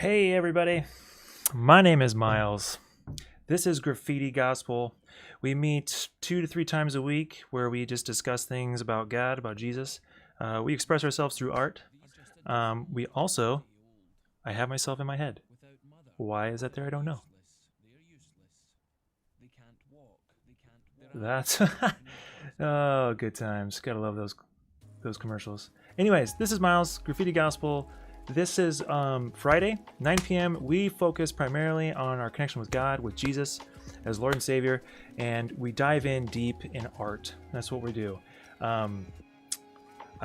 Hey everybody, my name is Miles. This is Graffiti Gospel. We meet 2 to 3 times a week where we just discuss things about God, about Jesus. We express ourselves through art. I have myself in my head. Why is that there? I don't know. That's oh, good times. Gotta love those commercials. Anyways, this is Miles, Graffiti Gospel. This is Friday, 9 p.m. We focus primarily on our connection with God, with Jesus as Lord and Savior, and we dive in deep in art. That's what we do. I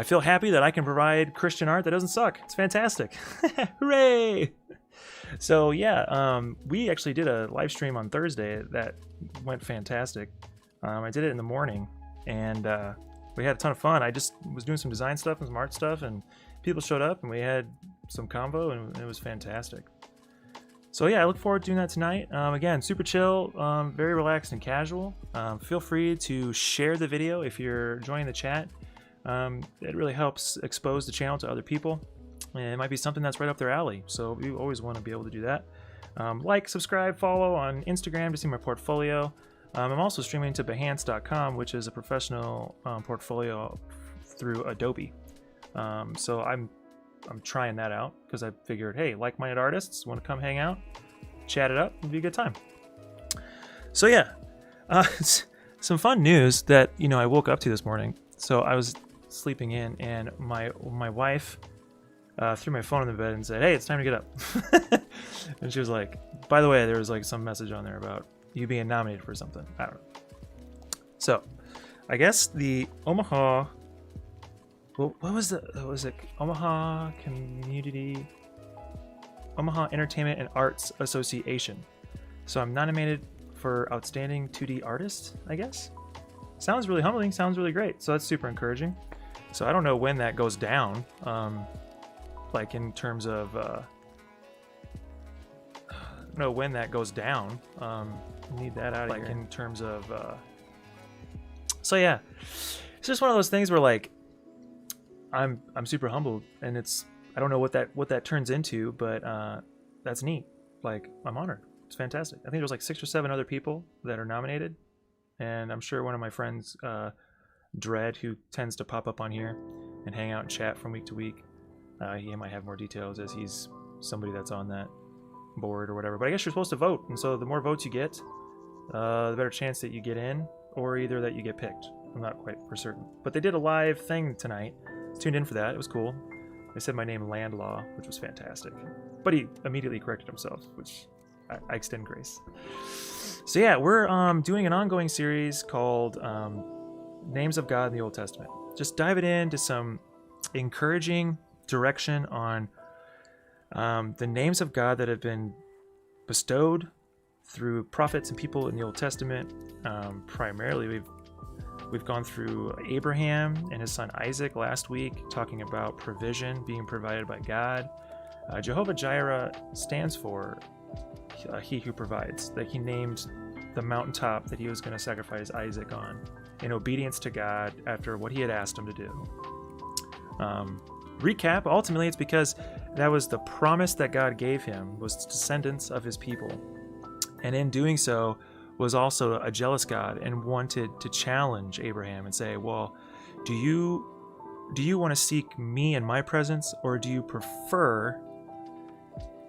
feel happy that I can provide Christian art that doesn't suck. It's fantastic. Hooray! So yeah, we actually did a live stream on Thursday that went fantastic. I did it in the morning, and we had a ton of fun. I just was doing some design stuff and some art stuff, and people showed up, and we had some convo, and it was fantastic. So yeah, I look forward to doing that tonight. Again, super chill, very relaxed and casual. Feel free to share the video if you're joining the chat. It really helps expose the channel to other people. And it might be something that's right up their alley, so we always want to be able to do that. Like, subscribe, follow on Instagram to see my portfolio. I'm also streaming to Behance.com, which is a professional portfolio through Adobe. So I'm trying that out because I figured, hey, like-minded artists want to come hang out, chat it up, it'd be a good time. So yeah, some fun news that I woke up to this morning. So I was sleeping in, and my wife threw my phone in the bed and said, "Hey, it's time to get up." And she was like, "By the way, there was like some message on there about you being nominated for something." I don't know. So I guess the Omaha. Well, what was it Omaha Entertainment and Arts Association. So I'm nominated for Outstanding 2D Artist, I guess. Sounds really humbling, sounds really great. So that's super encouraging. So I don't know when that goes down, like in terms of, I don't know when that goes down. Need that out of here. Like in terms of, so yeah, it's just one of those things where like, I'm super humbled, and I don't know what that turns into, but that's neat. Like, I'm honored. It's fantastic. I think there's like 6 or 7 other people that are nominated, and I'm sure one of my friends, Dread, who tends to pop up on here and hang out and chat from week to week, he might have more details as he's somebody that's on that board or whatever. But I guess you're supposed to vote, and so the more votes you get, the better chance that you get in, or either that you get picked. I'm not quite for certain. But they did a live thing tonight. Tuned in for that. It was cool. They said my name Landlaw, which was fantastic. But he immediately corrected himself, which I extend grace. So yeah, we're doing an ongoing series called Names of God in the Old Testament. Just diving into some encouraging direction on the names of God that have been bestowed through prophets and people in the Old Testament. Primarily, We've gone through Abraham and his son Isaac last week, talking about provision being provided by God. Jehovah Jireh stands for he who provides. That he named the mountaintop that he was going to sacrifice Isaac on in obedience to God after what he had asked him to do. Recap, ultimately it's because that was the promise that God gave him, was descendants of his people. And in doing so, was also a jealous God and wanted to challenge Abraham and say, well, do you want to seek me and my presence, or do you prefer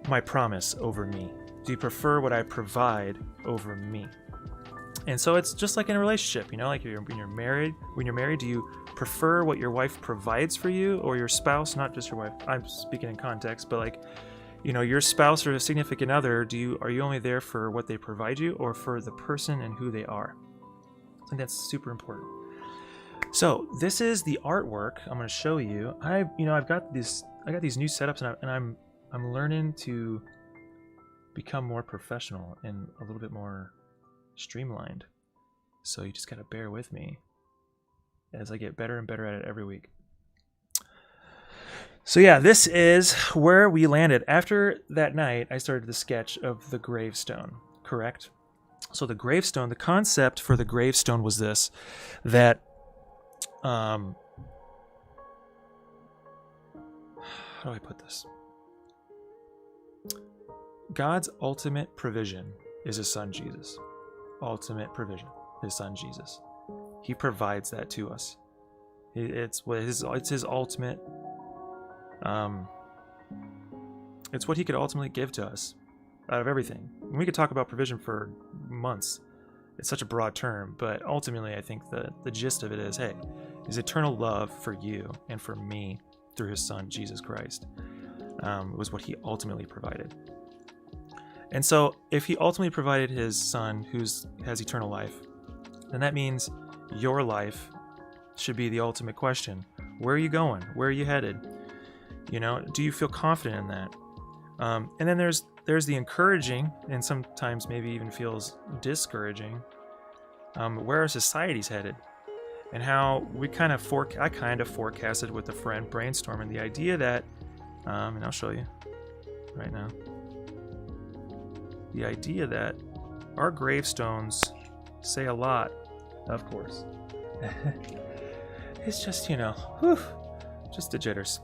my promise over me? Do you prefer what I provide over me? And so it's just like in a relationship, like when you're married, do you prefer what your wife provides for you, or your spouse, not just your wife, I'm speaking in context, but like, your spouse or a significant other, are you only there for what they provide you, or for the person and who they are? I think that's super important. So this is the artwork I'm going to show you. I got these new setups, and I'm learning to become more professional and a little bit more streamlined. So you just got to bear with me as I get better and better at it every week. So yeah, this is where we landed. After that night, I started the sketch of the gravestone, correct? So the gravestone, the concept for the gravestone was this, that, how do I put this? God's ultimate provision is his son Jesus. Ultimate provision, his son Jesus. He provides that to us. It's his ultimate. It's what he could ultimately give to us out of everything. And we could talk about provision for months. It's such a broad term, but ultimately I think the gist of it is, hey, his eternal love for you and for me through his son, Jesus Christ, was what he ultimately provided. And so if he ultimately provided his son who has eternal life, then that means your life should be the ultimate question. Where are you going? Where are you headed? Do you feel confident in that? And then there's the encouraging, and sometimes maybe even feels discouraging, where our society's headed, and how I kind of forecasted with a friend brainstorming the idea that, and I'll show you right now, the idea that our gravestones say a lot, of course. It's just, just the jitters.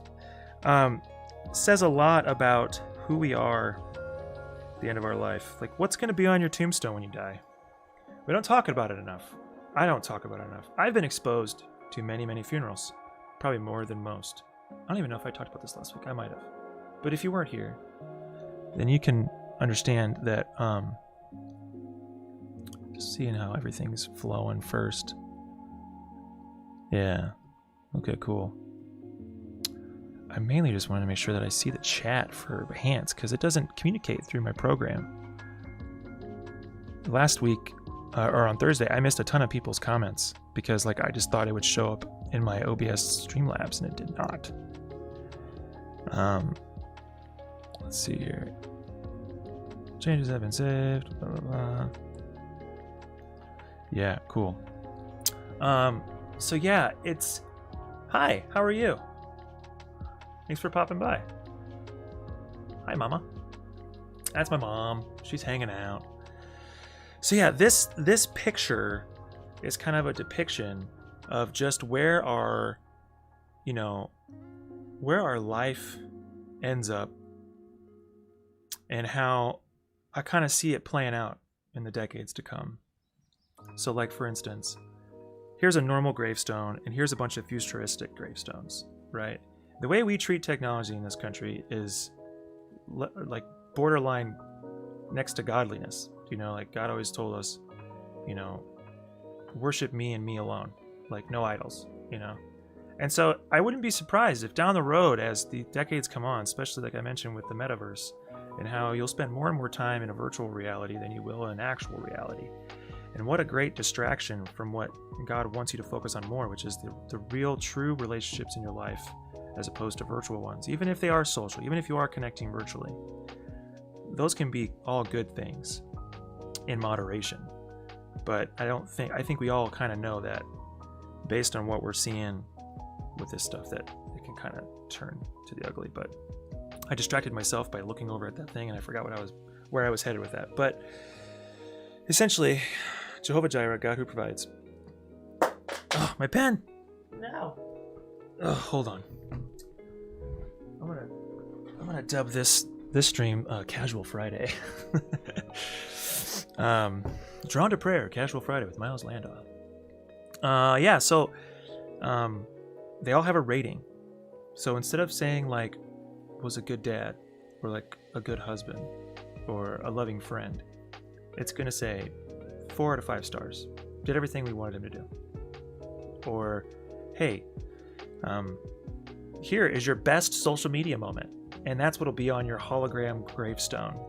Says a lot about who we are at the end of our life. Like, what's going to be on your tombstone when you die? We don't talk about it enough. I don't talk about it enough. I've been exposed to many, many funerals, probably more than most. I don't even know if I talked about this last week. I might have. But if you weren't here, then you can understand that, just seeing how everything's flowing first. Yeah. Okay, cool. I mainly just wanted to make sure that I see the chat for hands, because it doesn't communicate through my program. Last week, or on Thursday, I missed a ton of people's comments because I just thought it would show up in my OBS Streamlabs, and it did not. Let's see here. Changes have been saved. Blah, blah, blah. Yeah, cool. So yeah, it's... Hi, how are you? Thanks for popping by. Hi, Mama. That's my mom. She's hanging out. So yeah, this picture is kind of a depiction of just where our life ends up, and how I kind of see it playing out in the decades to come. So for instance, here's a normal gravestone, and here's a bunch of futuristic gravestones, right? The way we treat technology in this country is borderline next to godliness. God always told us, worship me and me alone, no idols, And so I wouldn't be surprised if down the road, as the decades come on, especially like I mentioned with the metaverse, and how you'll spend more and more time in a virtual reality than you will in actual reality. And what a great distraction from what God wants you to focus on more, which is the real, true relationships in your life, as opposed to virtual ones. Even if they are social, even if you are connecting virtually, those can be all good things in moderation. But I think we all kind of know that based on what we're seeing with this stuff, that it can kind of turn to the ugly. But I distracted myself by looking over at that thing, and I forgot where I was headed with that. But essentially, Jehovah Jireh, God who provides. Oh, my pen! No! Oh, hold on. I'm gonna dub this stream Casual Friday. Drawn to Prayer, Casual Friday with Miles Landau. Yeah, so they all have a rating. So instead of saying was a good dad, or a good husband, or a loving friend, it's gonna say 4 out of 5 stars. Did everything we wanted him to do. Or, hey, here is your best social media moment. And that's what'll be on your hologram gravestone.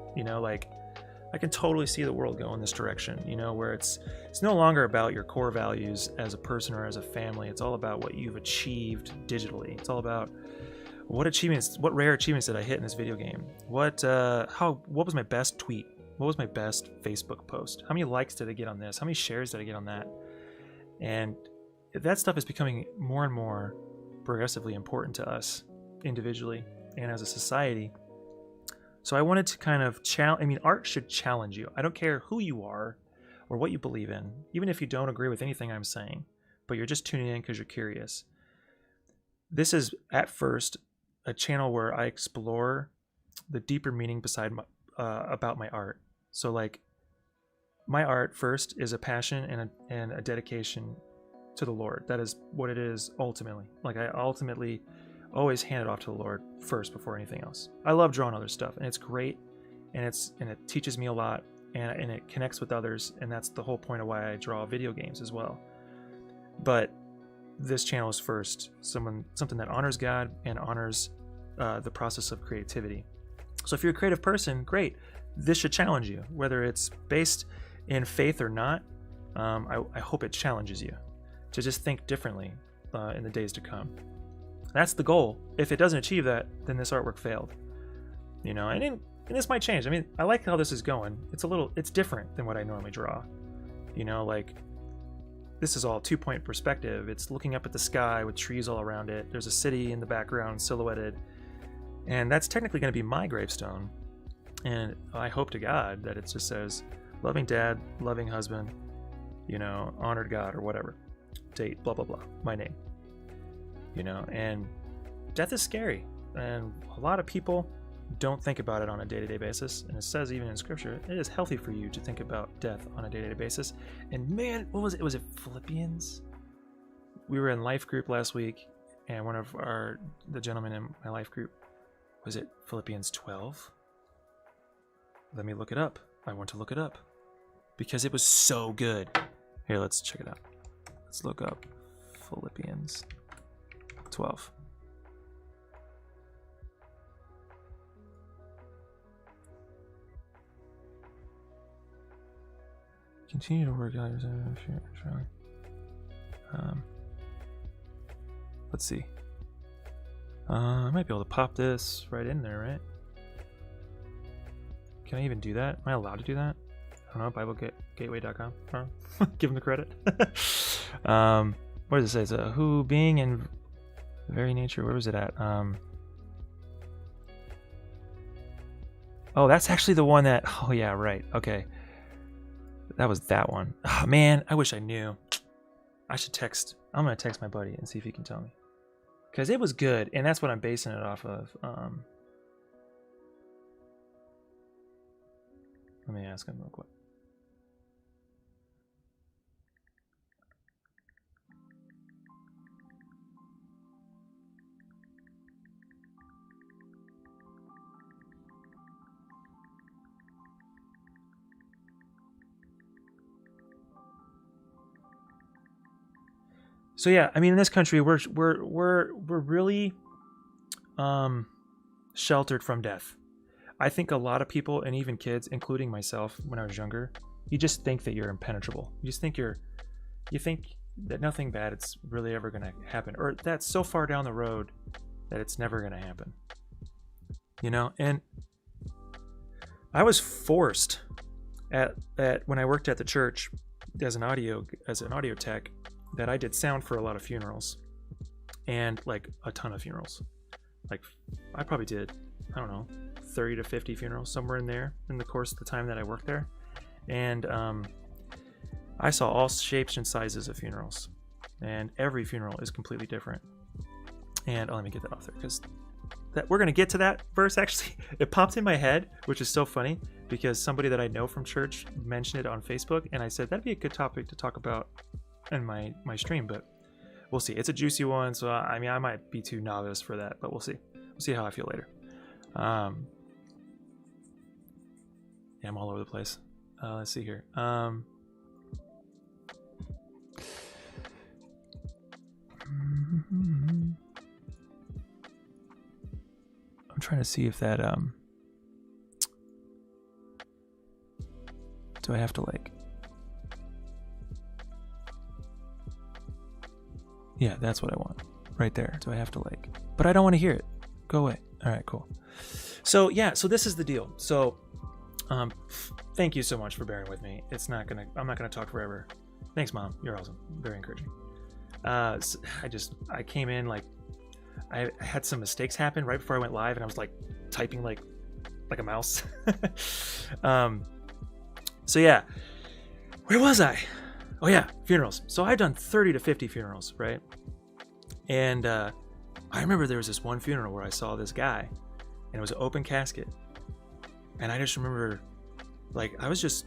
I can totally see the world go in this direction, where it's no longer about your core values as a person or as a family. It's all about what you've achieved digitally. It's all about what rare achievements did I hit in this video game? What was my best tweet? What was my best Facebook post? How many likes did I get on this? How many shares did I get on that? And that stuff is becoming more and more progressively important to us individually and as a society. So I wanted to kind of art should challenge you. I don't care who you are or what you believe in, even if you don't agree with anything I'm saying, but you're just tuning in because you're curious. This is, at first, a channel where I explore the deeper meaning beside about my art. So like my art first is a passion and a dedication to the Lord. That is what it is ultimately. Like I ultimately always hand it off to the Lord first before anything else. I love drawing other stuff, and it's great, and it teaches me a lot, and it connects with others, and that's the whole point of why I draw video games as well. But this channel is first something that honors God and honors the process of creativity. So if you're a creative person, great. This should challenge you, whether it's based in faith or not. I hope it challenges you to just think differently in the days to come. That's the goal. If it doesn't achieve that, then this artwork failed. You know, and this might change. I mean, I like how this is going. It's different than what I normally draw. You know, like this is all 2-point perspective. It's looking up at the sky with trees all around it. There's a city in the background silhouetted. And that's technically going to be my gravestone. And I hope to God that it just says, loving dad, loving husband, you know, honored God or whatever. Date, blah, blah, blah. My name. You know, and death is scary. And a lot of people don't think about it on a day-to-day basis. And it says even in scripture, it is healthy for you to think about death on a day-to-day basis. And man, what was it? Was it Philippians? We were in life group last week, and the gentleman in my life group, was it Philippians 12? Let me look it up. I want to look it up because it was so good. Here, let's check it out. Let's look up Philippians 12. Continue to work out your let's see. I might be able to pop this right in there, right? Can I even do that? Am I allowed to do that? I don't know. BibleGateway.com. Give them the credit. What does it say? It's who being in very nature. Where was it at? Oh, that's actually the one that. Oh yeah, right. Okay. That was that one. Oh, man, I wish I knew. I should text. I'm going to text my buddy and see if he can tell me. Because it was good, and that's what I'm basing it off of. Let me ask him real quick. So yeah, I mean, in this country, we're really sheltered from death. I think a lot of people, and even kids, including myself, when I was younger, you just think that you're impenetrable. You just think you think that nothing bad is really ever going to happen, or that's so far down the road that it's never going to happen. You know, and I was forced at when I worked at the church as an audio tech, that I did sound for a lot of funerals, and like a ton of funerals. Like I probably did, I don't know, 30 to 50 funerals, somewhere in there, in the course of the time that I worked there. And I saw all shapes and sizes of funerals, and every funeral is completely different. And let me get that off there, because we're going to get to that verse. Actually, it popped in my head, which is so funny, because somebody that I know from church mentioned it on Facebook, and I said that'd be a good topic to talk about in my stream, but we'll see. It's a juicy one, so I mean, I might be too novice for that, but we'll see. We'll see how I feel later. Yeah, I'm all over the place. Let's see here. I'm trying to see if that do I have to like. Yeah, that's what I want. Right there. Do I have to like... But I don't want to hear it. Go away. All right, cool. So, yeah, so this is the deal. So, thank you so much for bearing with me. I'm not going to talk forever. Thanks, Mom. You're awesome. Very encouraging. So I came in, like, I had some mistakes happen right before I went live, and I was, like, typing like a mouse. So, yeah. Where was I? Oh yeah, funerals. So I've done 30 to 50 funerals, right? And I remember there was this one funeral where I saw this guy, and it was an open casket. And I just remember, like, I was just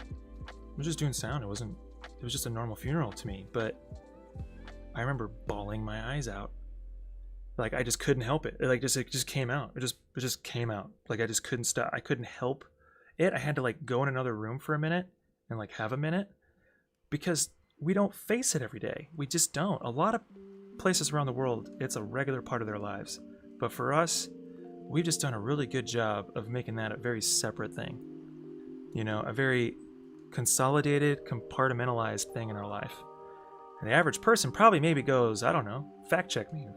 doing sound. It was just a normal funeral to me, but I remember bawling my eyes out. Like, I just couldn't help it. It just came out. It just came out. Like, I just couldn't stop. I couldn't help it. I had to like go in another room for a minute and like have a minute, because we don't face it every day. We just don't. A lot of places around the world, it's a regular part of their lives. But for us, we've just done a really good job of making that a very separate thing. You know, a very consolidated, compartmentalized thing in our life. And the average person probably maybe goes, I don't know, fact check me if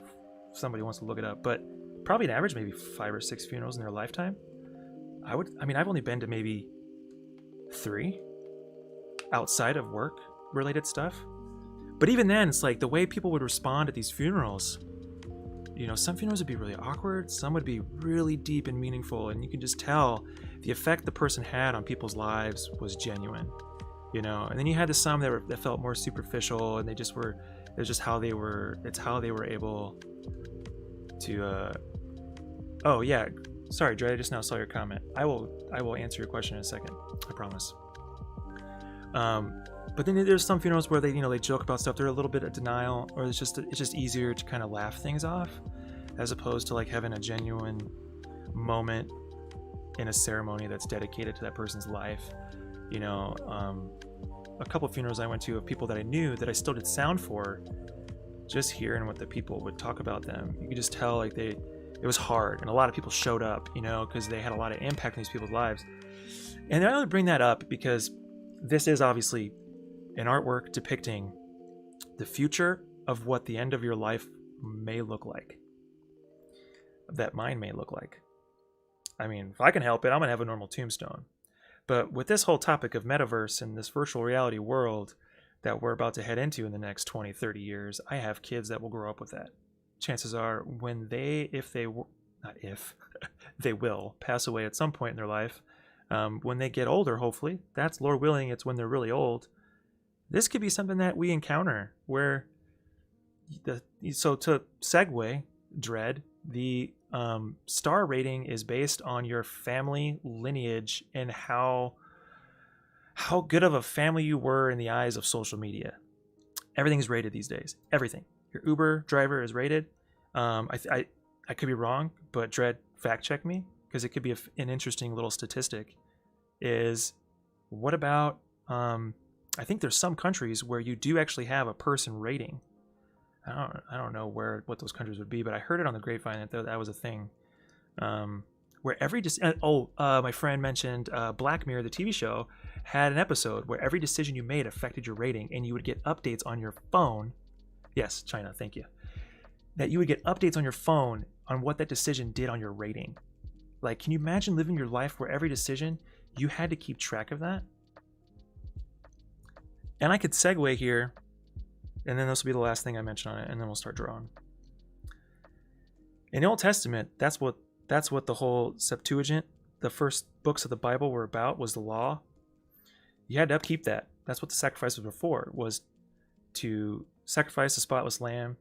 somebody wants to look it up, but probably an average maybe 5 or 6 funerals in their lifetime. I've only been to maybe 3 outside of work related stuff. But even then, it's like the way people would respond at these funerals, you know, some funerals would be really awkward, some would be really deep and meaningful, and you can just tell the effect the person had on people's lives was genuine, you know. And then you had some that felt more superficial, and it's how they were able to oh yeah, sorry Dre, I just now saw your comment. I will answer your question in a second, I promise. But then there's some funerals where they joke about stuff. They're a little bit of denial, or it's just easier to kind of laugh things off, as opposed to like having a genuine moment in a ceremony that's dedicated to that person's life. You know, a couple of funerals I went to of people that I knew that I still did sound for, just hearing what the people would talk about them, you could just tell like it was hard, and a lot of people showed up, you know, because they had a lot of impact in these people's lives. And I only bring that up because this is obviously an artwork depicting the future of what the end of your life may look like, that mine may look like. I mean, if I can help it, I'm gonna have a normal tombstone. But with this whole topic of metaverse and this virtual reality world that we're about to head into in the next 20, 30 years, I have kids that will grow up with that. Chances are when they will pass away at some point in their life, when they get older, hopefully, that's Lord willing, it's when they're really old, this could be something that we encounter where so to segue, Dread, the star rating is based on your family lineage and how good of a family you were in the eyes of social media. Everything's rated these days. Everything. Your Uber driver is rated. I could be wrong, but Dread, fact check me, because it could be an interesting little statistic. Is what about I think there's some countries where you do actually have a person rating. I don't know what those countries would be, but I heard it on the grapevine that was a thing. Where every my friend mentioned Black Mirror, the TV show, had an episode where every decision you made affected your rating, and you would get updates on your phone. Yes, China, thank you. That you would get updates on your phone on what that decision did on your rating. Like, can you imagine living your life where every decision you had to keep track of that? And I could segue here, and then this will be the last thing I mention on it, and then we'll start drawing. In the Old Testament, that's what the whole Septuagint, the first books of the Bible were about, was the law. You had to upkeep that. That's what the sacrifices were for, was to sacrifice a spotless lamb,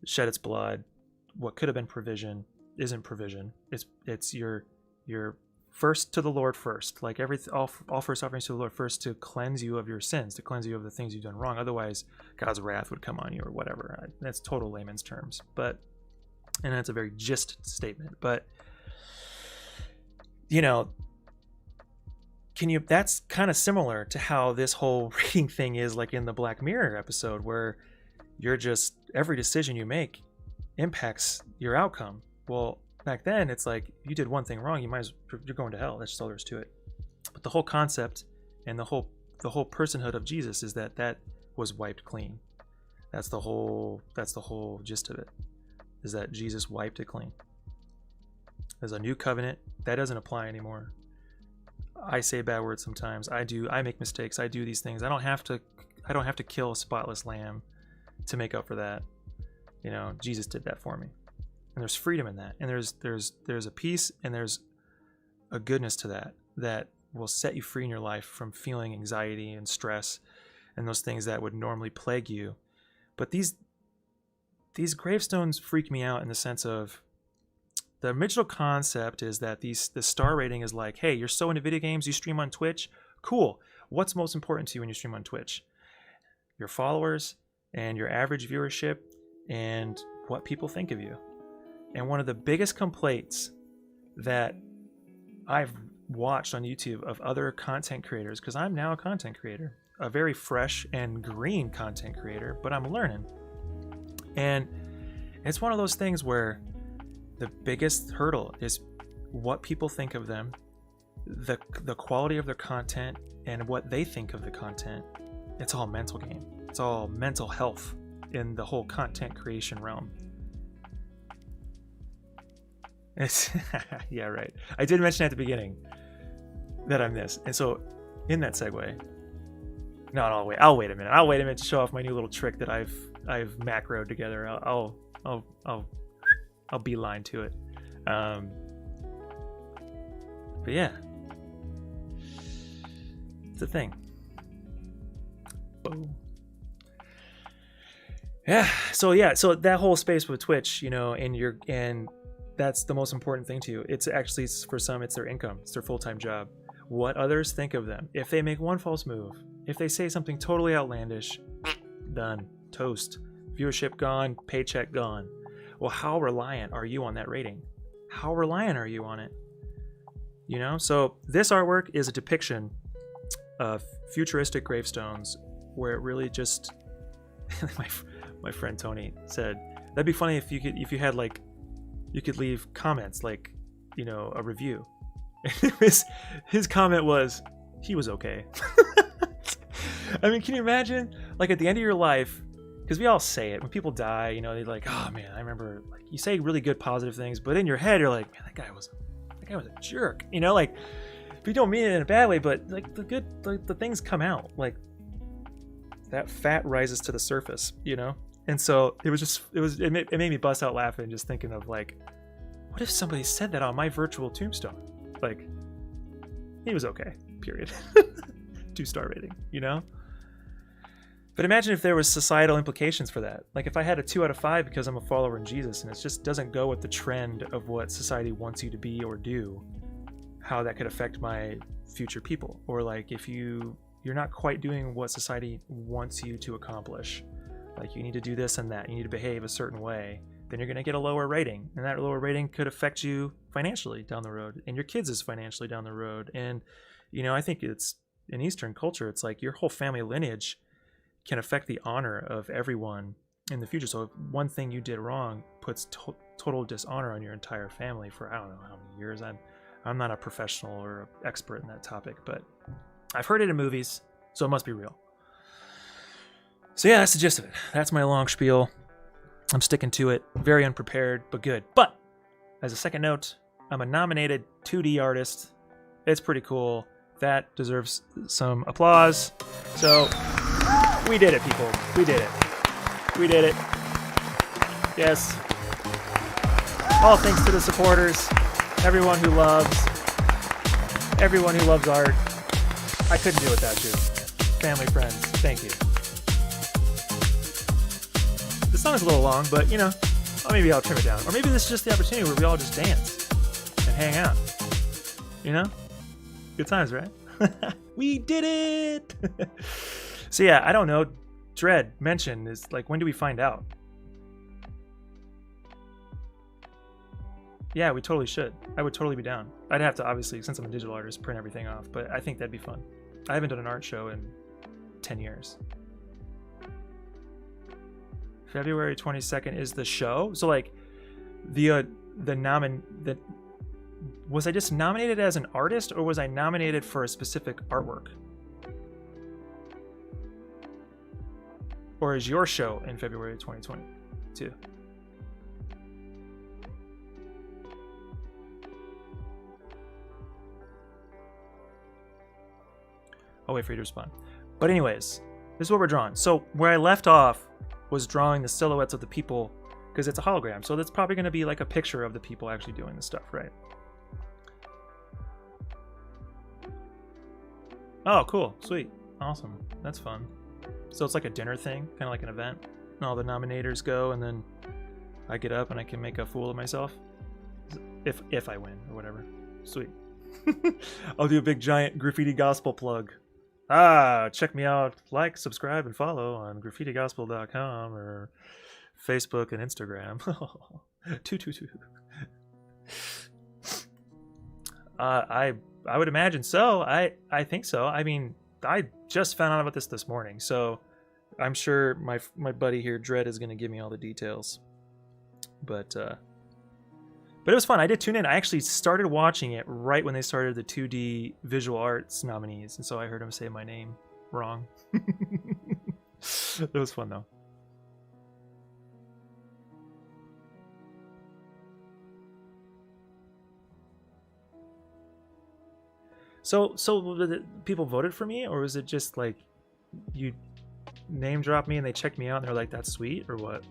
shed its blood. What could have been provision isn't provision. It's your first to the Lord first, like all first offerings to the Lord first, to cleanse you of your sins, to cleanse you of the things you've done wrong. Otherwise, God's wrath would come on you or whatever. That's total layman's terms, and that's a very just statement. But you know, that's kind of similar to how this whole reading thing is, like in the Black Mirror episode, where every decision you make impacts your outcome. Well, back then it's like, you did one thing wrong, you're going to hell. That's just all there is to it. But the whole concept and the whole personhood of Jesus is that was wiped clean. That's the whole gist of it, is that Jesus wiped it clean. There's a new covenant that doesn't apply anymore. I say bad words sometimes. I make mistakes. I do these things. I don't have to kill a spotless lamb to make up for that. You know, Jesus did that for me. And there's freedom in that. And there's a peace, and there's a goodness to that will set you free in your life from feeling anxiety and stress and those things that would normally plague you. But these gravestones freak me out in the sense of, the original concept is that the star rating is like, hey, you're so into video games, you stream on Twitch, cool. What's most important to you when you stream on Twitch? Your followers and your average viewership and what people think of you. And one of the biggest complaints that I've watched on YouTube of other content creators, because I'm now a content creator, a very fresh and green content creator, but I'm learning. And it's one of those things where the biggest hurdle is what people think of them, the quality of their content, and what they think of the content. It's all mental game. It's all mental health in the whole content creation realm. It's yeah, right. I did mention at the beginning that I'm this, and so in that segue, no, I'll wait a minute. I'll wait a minute to show off my new little trick that I've macroed together. I'll beeline to it. But yeah, it's a thing. Boom. Yeah. So that whole space with Twitch, and that's the most important thing to you. It's actually, for some, it's their income. It's their full-time job. What others think of them. If they make one false move, if they say something totally outlandish, done. Toast. Viewership gone, paycheck gone. Well, how reliant are you on that rating? How reliant are you on it? So this artwork is a depiction of futuristic gravestones where it really just my friend Tony said, that'd be funny if you had like, you could leave comments like, a review. His comment was, he was okay. I mean, can you imagine, like, at the end of your life, because we all say it when people die, they're like, oh man, I remember, like, you say really good positive things, but in your head you're like, man, that guy was a jerk. Like, if you don't mean it in a bad way, but like the things come out, like that fat rises to the surface, And so it made me bust out laughing just thinking of, like, what if somebody said that on my virtual tombstone? Like, he was okay, period. 2-star rating, But imagine if there was societal implications for that. Like, if I had a 2 out of 5 because I'm a follower in Jesus and it just doesn't go with the trend of what society wants you to be or do, how that could affect my future people. Or like, if you're not quite doing what society wants you to accomplish, like you need to do this and that, you need to behave a certain way, then you're going to get a lower rating. And that lower rating could affect you financially down the road, and your kids is financially down the road. And, I think it's in Eastern culture, it's like your whole family lineage can affect the honor of everyone in the future. So if one thing you did wrong puts total dishonor on your entire family for, I don't know how many years. I'm not a professional or expert in that topic, but I've heard it in movies, so it must be real. So yeah, that's the gist of it. That's my long spiel. I'm sticking to it. Very unprepared, but good. But as a second note, I'm a nominated 2D artist. It's pretty cool. That deserves some applause. So we did it, people. We did it. We did it. Yes. All thanks to the supporters, everyone who loves art. I couldn't do it without you. Family, friends, thank you. The song's a little long, but maybe I'll trim it down. Or maybe this is just the opportunity where we all just dance and hang out. Good times, right? We did it! So yeah, I don't know. Dread mention is like, when do we find out? Yeah, we totally should. I would totally be down. I'd have to, obviously, since I'm a digital artist, print everything off, but I think that'd be fun. I haven't done an art show in 10 years. February 22nd is the show. So like was I just nominated as an artist, or was I nominated for a specific artwork? Or is your show in February 2022? I'll wait for you to respond. But anyways, this is what we're drawing. So where I left off was drawing the silhouettes of the people, because it's a hologram. So that's probably going to be like a picture of the people actually doing the stuff, right? Oh, cool. Sweet. Awesome. That's fun. So it's like a dinner thing, kind of like an event. And all the nominators go, and then I get up and I can make a fool of myself. if I win or whatever. Sweet. I'll do a big giant graffiti gospel plug. Check me out, like, subscribe, and follow on graffitigospel.com or Facebook and Instagram. Two. I would imagine so. I think so. I mean, I just found out about this morning, so I'm sure my buddy here, Dredd, is going to give me all the details. But it was fun. I did tune in. I actually started watching it right when they started the 2D visual arts nominees, and so I heard him say my name wrong. It was fun though. So the people voted for me, or was it just like you name drop me and they checked me out and they're like, that's sweet, or what?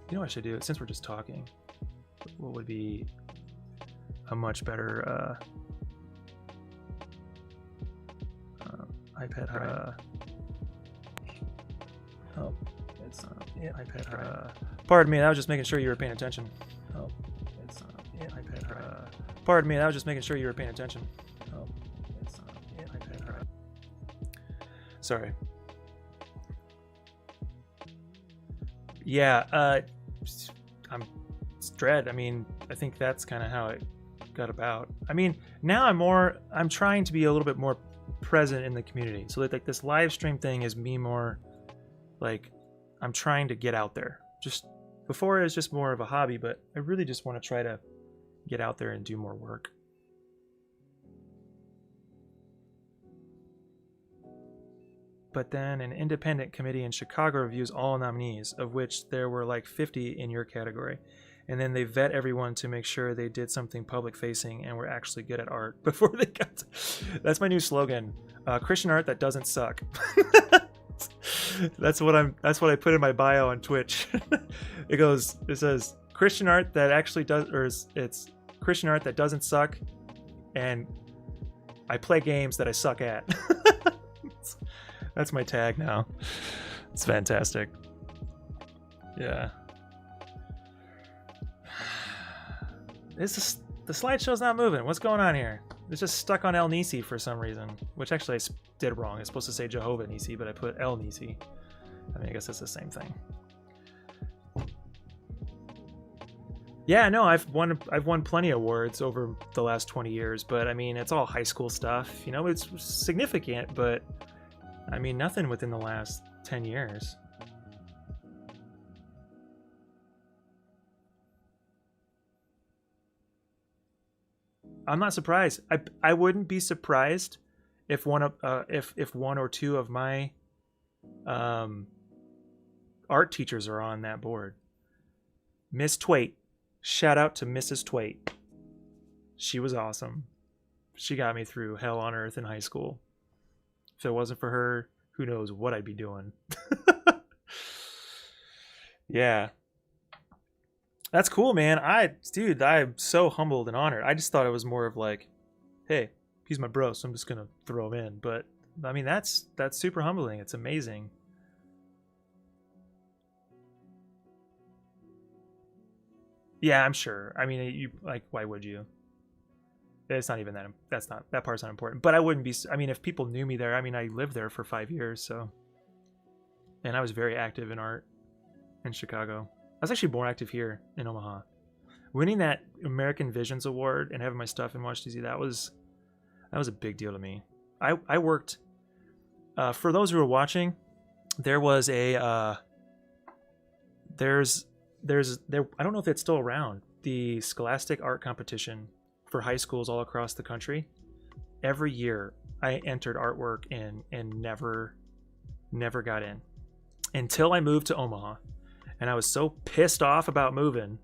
You know what I should do? Since we're just talking, what would be a much better iPad? Oh, it's yeah, iPad. Pardon me, I was just making sure you were paying attention. Oh, it's yeah, iPad. Pardon me, I was just making sure you were paying attention. Oh, it's yeah, iPad. Sorry. Yeah, I'm Dredd. I mean, I think that's kind of how it got about. I mean, now I'm trying to be a little bit more present in the community. So like this live stream thing is me more like I'm trying to get out there. Just before it was just more of a hobby, but I really just want to try to get out there and do more work. But then an independent committee in Chicago reviews all nominees, of which there were like 50 in your category. And then they vet everyone to make sure they did something public facing and were actually good at art before they got to... That's my new slogan. Christian art that doesn't suck. That's what I put in my bio on Twitch. It says Christian art that actually does, or it's Christian art that doesn't suck, and I play games that I suck at. That's my tag now. It's fantastic. Yeah. The slideshow's not moving. What's going on here? It's just stuck on El Nisi for some reason, which actually I did wrong. It's supposed to say Jehovah Nisi, but I put El Nisi. I mean, I guess it's the same thing. Yeah, no, I've won plenty of awards over the last 20 years, but I mean, it's all high school stuff. You know, it's significant, but I mean, nothing within the last 10 years. I'm not surprised. I wouldn't be surprised if one or two of my art teachers are on that board. Miss Twait. Shout out to Mrs. Twait. She was awesome. She got me through hell on earth in high school. If it wasn't for her, who knows what I'd be doing. Yeah. That's cool, man. Dude, I'm so humbled and honored. I just thought it was more of like, hey, he's my bro, so I'm just gonna throw him in. But I mean, that's super humbling. It's amazing. Yeah, I'm sure. I mean, you like, why would you? It's not even that part's not important. But I wouldn't be. I mean, if people knew me there, I mean, I lived there for 5 years, so, and I was very active in art in Chicago. I was actually more active here in Omaha. Winning that American Visions Award and having my stuff in Washington DC, that was a big deal to me. I worked for those who are watching. There was a there's I don't know if it's still around, the Scholastic Art Competition for high schools all across the country. Every year I entered artwork in and never got in until I moved to Omaha. And I was so pissed off about moving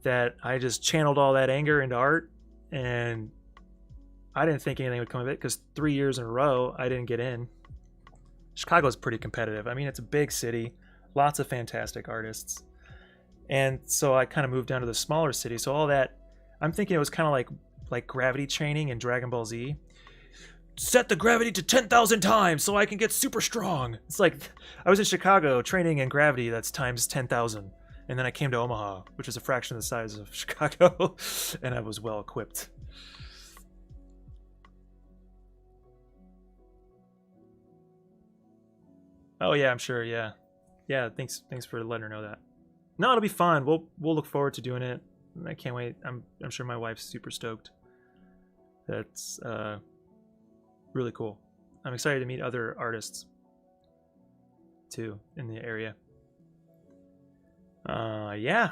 that I just channeled all that anger into art, and I didn't think anything would come of it because 3 years in a row I didn't get in. Chicago's pretty competitive. I mean, it's a big city, lots of fantastic artists. And so I kind of moved down to the smaller city. So all that, I'm thinking it was kind of like Gravity Training in Dragon Ball Z. set the gravity to 10,000 times so I can get super strong. It's like, I was in Chicago training in gravity that's times 10,000. And then I came to Omaha, which is a fraction of the size of Chicago, and I was well equipped. Oh yeah, I'm sure. Yeah, yeah. Thanks for letting her know that. No, it'll be fun. We'll look forward to doing it. I can't wait. I'm sure my wife's super stoked. That's really cool. I'm excited to meet other artists too in the area. Yeah.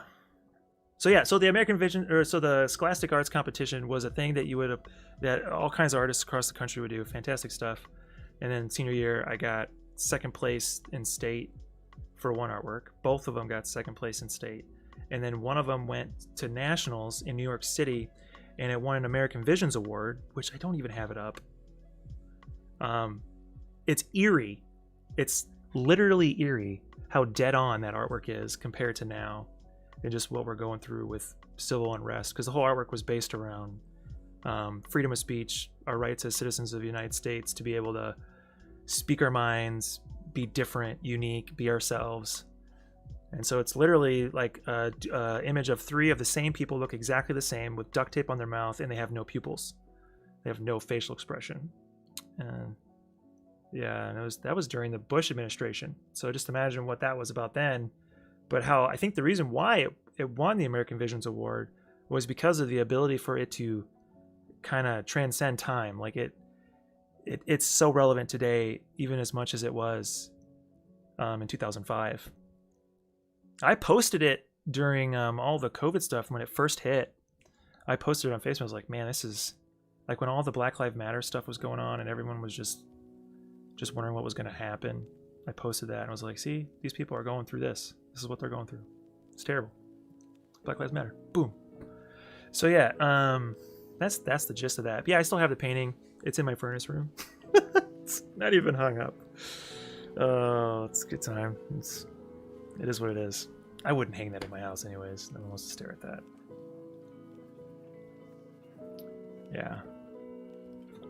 So the American Vision, or so the Scholastic Arts competition was a thing that that all kinds of artists across the country would do. Fantastic stuff. And then senior year, I got second place in state for one artwork. Both of them got second place in state. And then one of them went to nationals in New York City, and it won an American Visions Award, which I don't even have it up. It's eerie. It's literally eerie how dead on that artwork is compared to now, and just what we're going through with civil unrest. Because the whole artwork was based around freedom of speech, our rights as citizens of the United States to be able to speak our minds, be different, unique, be ourselves. And so it's literally like a image of three of the same people, look exactly the same, with duct tape on their mouth, and they have no pupils. They have no facial expression. And yeah, and that was during the Bush administration. So just imagine what that was about then. But how I think the reason why it won the American Visions Award was because of the ability for it to kind of transcend time. Like it's so relevant today, even as much as it was in 2005. I posted it during all the COVID stuff when it first hit. I posted it on Facebook. I was like, man, this is like when all the Black Lives Matter stuff was going on and everyone was just wondering what was going to happen. I posted that and I was like, see, these people are going through this. This is what they're going through. It's terrible. Black Lives Matter. Boom. So yeah, that's the gist of that. But yeah, I still have the painting. It's in my furnace room. It's not even hung up. Oh, it's a good time. It is what it is. I wouldn't hang that in my house anyways. No one wants to stare at that. Yeah.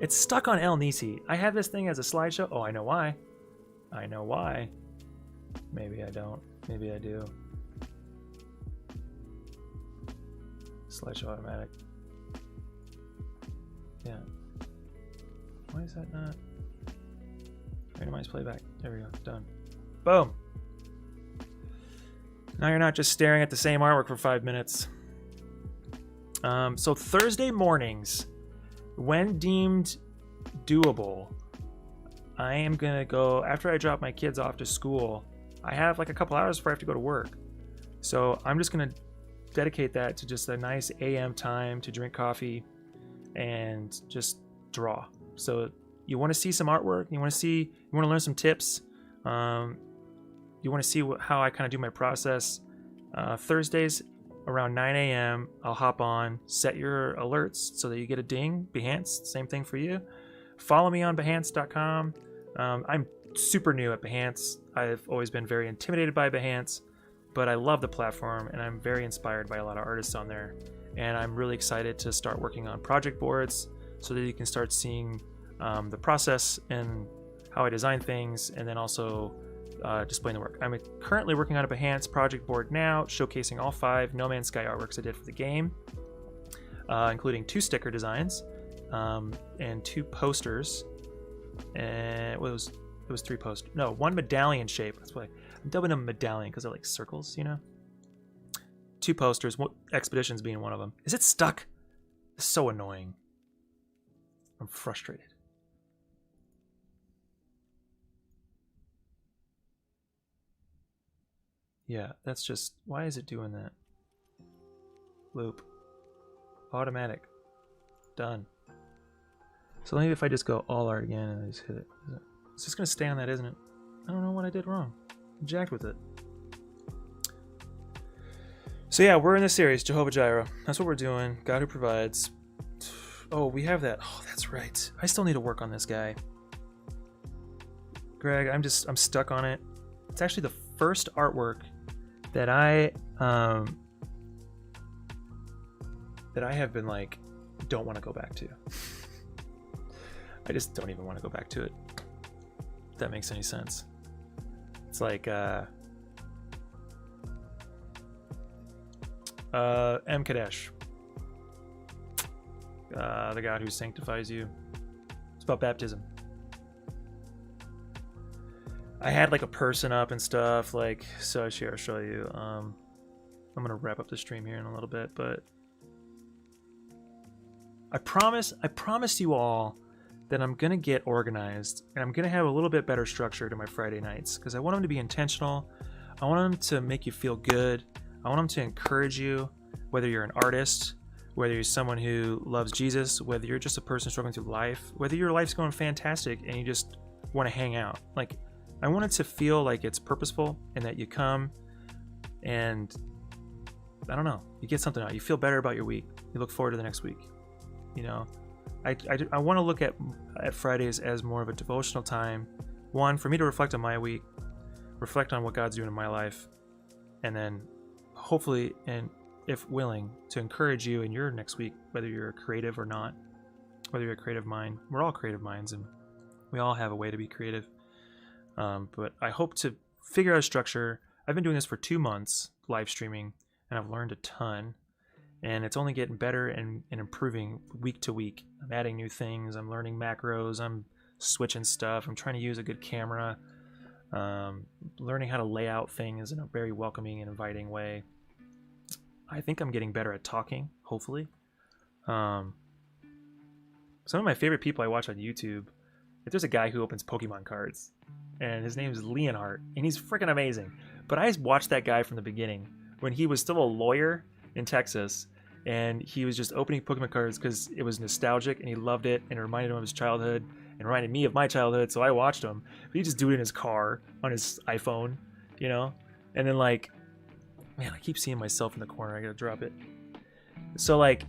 It's stuck on El Nisi. I have this thing as a slideshow. Oh, I know why. I know why. Maybe I don't. Maybe I do. Slideshow automatic. Yeah. Why is that not? Randomize playback. There we go. Done. Boom. Now you're not just staring at the same artwork for 5 minutes. So Thursday mornings, when deemed doable, I am going to go, after I drop my kids off to school, I have like a couple hours before I have to go to work. So I'm just going to dedicate that to just a nice AM time to drink coffee and just draw. So you want to see some artwork, you want to learn some tips, you want to see how I kind of do my process. Thursdays around 9 a.m. I'll hop on, set your alerts so that you get a ding. Behance, same thing for you. Follow me on Behance.com. I'm super new at Behance. I've always been very intimidated by Behance, but I love the platform and I'm very inspired by a lot of artists on there. And I'm really excited to start working on project boards so that you can start seeing the process and how I design things, and then also displaying the work. I'm currently working on a Behance project board now, showcasing all 5 No Man's Sky artworks I did for the game, including 2 sticker designs and 2 posters, and it was 3 posters. No, 1 medallion shape. That's why I'm dubbing them medallion, because they're like circles, you know. 2 posters, Expeditions being one of them. Is it stuck? It's so annoying. I'm frustrated. Yeah, that's just, why is it doing that? Loop. Automatic. Done. So maybe if I just go all art again and I just hit it. It's just going to stay on that, isn't it? I don't know what I did wrong. I'm jacked with it. So yeah, we're in this series, Jehovah Jireh. That's what we're doing. God who provides. Oh, we have that. Oh, that's right. I still need to work on this guy. Greg, I'm stuck on it. It's actually the first artwork that I have been like, don't want to go back to. I just don't even want to go back to it. If that makes any sense. It's like M. Kadesh, the God who sanctifies you. It's about baptism. I had like a person up and stuff, like, so I'll show you. I'm gonna wrap up the stream here in a little bit, but I promise you all that I'm gonna get organized and I'm gonna have a little bit better structure to my Friday nights, because I want them to be intentional. I want them to make you feel good. I want them to encourage you, whether you're an artist, whether you're someone who loves Jesus, whether you're just a person struggling through life, whether your life's going fantastic and you just want to hang out. Like, I want it to feel like it's purposeful and that you come and, I don't know, you get something out. You feel better about your week. You look forward to the next week. You know, I want to look at Fridays as more of a devotional time. One, for me to reflect on my week, reflect on what God's doing in my life, and then hopefully, and if willing, to encourage you in your next week, whether you're creative or not, whether you're a creative mind. We're all creative minds and we all have a way to be creative. But I hope to figure out a structure. I've been doing this for 2 months, live streaming, and I've learned a ton. And it's only getting better and improving week to week. I'm adding new things. I'm learning macros. I'm switching stuff. I'm trying to use a good camera. Learning how to lay out things in a very welcoming and inviting way. I think I'm getting better at talking, hopefully. Some of my favorite people I watch on YouTube, if there's a guy who opens Pokemon cards, and his name is Leonhardt, and he's freaking amazing. But I watched that guy from the beginning, when he was still a lawyer in Texas, and he was just opening Pokemon cards because it was nostalgic, and he loved it, and it reminded him of his childhood, and reminded me of my childhood, so I watched him. But he just do it in his car, on his iPhone, you know? And then, like, man, I keep seeing myself in the corner, I gotta drop it. So, like,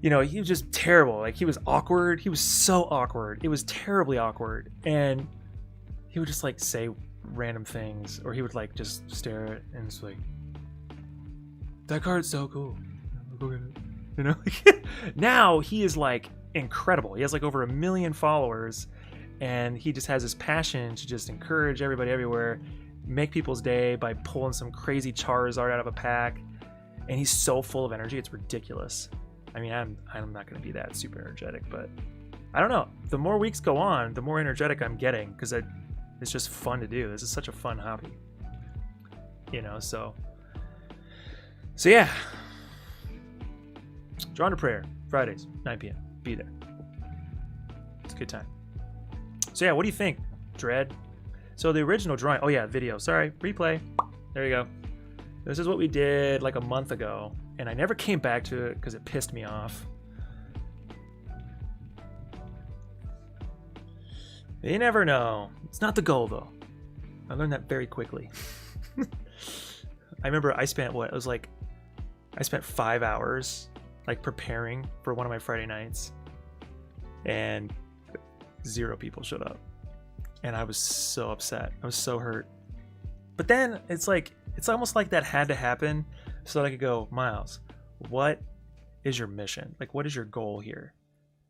you know, he was just terrible. Like, he was awkward. He was so awkward. It was terribly awkward. And he would just, like, say random things, or he would, like, just stare at it, and it's like, that card's so cool. Look at it. You know? Now he is, like, incredible. He has, like, over 1 million followers, and he just has this passion to just encourage everybody everywhere, make people's day by pulling some crazy Charizard out of a pack. And he's so full of energy, it's ridiculous. I mean, I'm not going to be that super energetic, but I don't know. The more weeks go on, the more energetic I'm getting, because it's just fun to do. This is such a fun hobby, you know. So yeah. Drawn to Prayer, Fridays, 9 p.m. Be there. It's a good time. So yeah, what do you think, Dread? So the original drawing. Oh yeah, video. Sorry, replay. There you go. This is what we did like a month ago. And I never came back to it because it pissed me off. You never know. It's not the goal, though. I learned that very quickly. I remember I spent, I spent 5 hours, like, preparing for one of my Friday nights. And 0 people showed up. And I was so upset. I was so hurt. But then, it's almost like that had to happen so that I could go, Miles, what is your mission? Like, what is your goal here?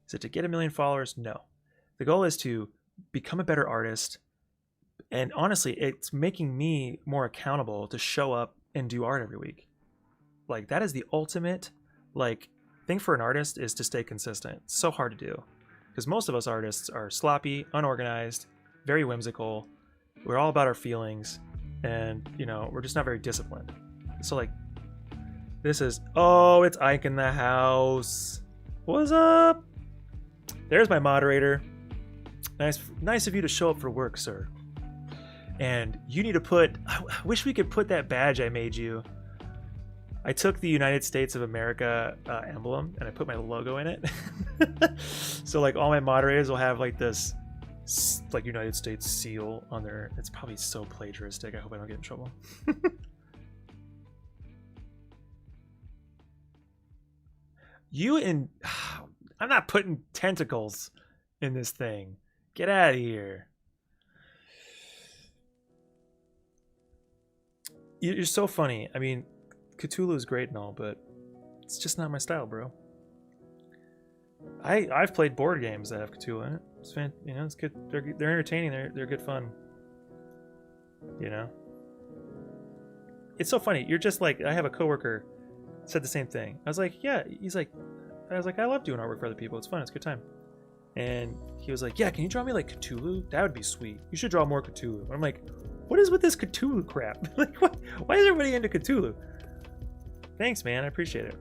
Is it to get 1 million followers? No. The goal is to become a better artist. And honestly, it's making me more accountable to show up and do art every week. Like, that is the ultimate, like, thing for an artist, is to stay consistent. It's so hard to do. Because most of us artists are sloppy, unorganized, very whimsical. We're all about our feelings. And, you know, we're just not very disciplined. So, like, this is, oh, it's Ike in the house. What's up? There's my moderator. Nice of you to show up for work, sir. And you need to put, I wish we could put that badge I made you. I took the United States of America emblem and I put my logo in it. So, like, all my moderators will have, like, this, like, United States seal on there. It's probably so plagiaristic. I hope I don't get in trouble. I'm not putting tentacles in this thing. Get out of here. You're so funny. I mean, Cthulhu is great and all, but it's just not my style, bro. I've played board games that have Cthulhu in it. It's you know, it's good. They're entertaining. They're good fun. You know, it's so funny. You're just like, I have a coworker said the same thing. I was like, yeah. I was like, I love doing artwork for other people. It's fun. It's a good time. And he was like, yeah, can you draw me like Cthulhu? That would be sweet. You should draw more Cthulhu. And I'm like, what is with this Cthulhu crap? Like, what? Why is everybody into Cthulhu? Thanks, man. I appreciate it.